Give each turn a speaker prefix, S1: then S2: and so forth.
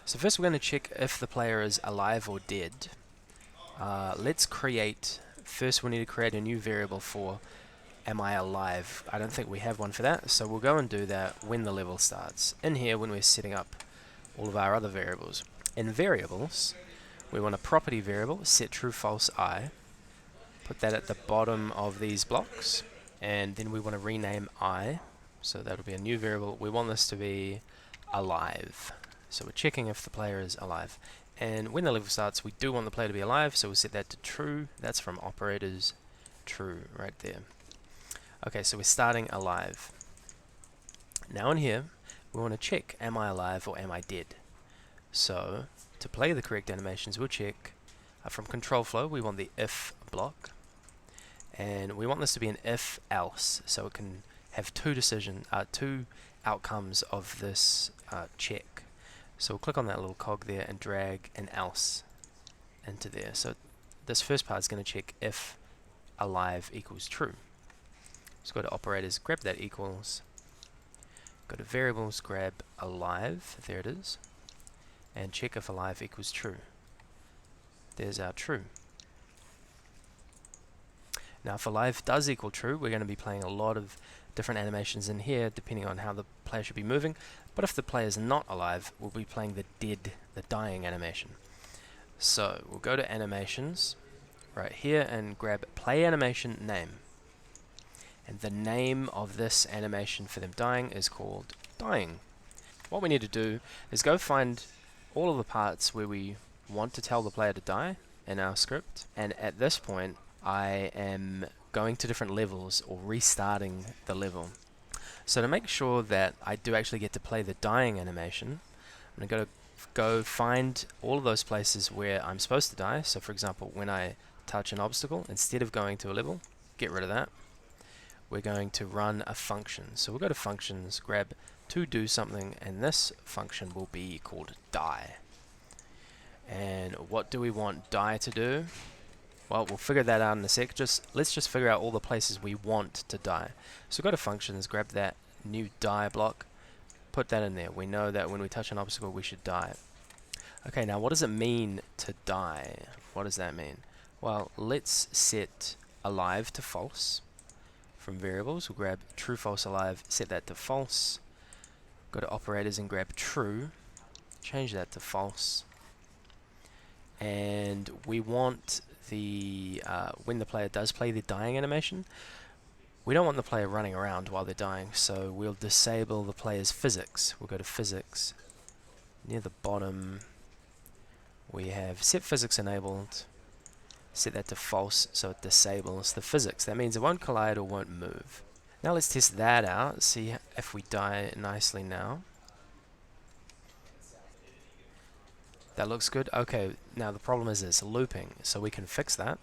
S1: So first we're going to check if the player is alive or dead. Let's create, first we need to create a new variable for am I alive. I don't think we have one for that, so we'll go and do that when the level starts. In here, when we're setting up all of our other variables. In variables, we want a property variable, set true false I. Put that at the bottom of these blocks, and then we want to rename I, so that'll be a new variable. We want this to be alive. So we're checking if the player is alive. And when the level starts, we do want the player to be alive, so we'll set that to true. That's from operators true right there. Okay, so we're starting alive. Now in here, we want to check, am I alive or am I dead? So to play the correct animations, we'll check from control flow, we want the if block. And we want this to be an if else, so it can have two outcomes of this check. So we'll click on that little cog there and drag an else into there. So this first part is going to check if alive equals true. Let's go to operators, grab that equals, go to variables, grab alive, there it is, and check if alive equals true. There's our true. Now if alive does equal true, we're going to be playing a lot of different animations in here depending on how the player should be moving. But if the player is not alive, we'll be playing the dying animation. So we'll go to animations right here and grab play animation name. And the name of this animation for them dying is called dying. What we need to do is go find all of the parts where we want to tell the player to die in our script, and at this point I am going to different levels or restarting the level. So to make sure that I do actually get to play the dying animation, I'm going to go find all of those places where I'm supposed to die. So for example, when I touch an obstacle, instead of going to a level, get rid of that. We're going to run a function. So we'll go to functions, grab to do something, and this function will be called die. And what do we want die to do? Well, we'll figure that out in a sec. Let's just figure out all the places we want to die. So go to functions, grab that new die block, put that in there. We know that when we touch an obstacle we should die. Okay, now what does it mean to die? What does that mean? Well, let's set alive to false. From variables, we'll grab true, false, alive, set that to false. Go to operators and grab true, change that to false. And we want the when the player does play the dying animation, we don't want the player running around while they're dying, so we'll disable the player's physics. We'll go to physics. Near the bottom, we have set physics enabled. Set that to false, so it disables the physics. That means it won't collide or won't move. Now let's test that out, see if we die nicely now. That looks good. Okay, now the problem is it's looping, so we can fix that.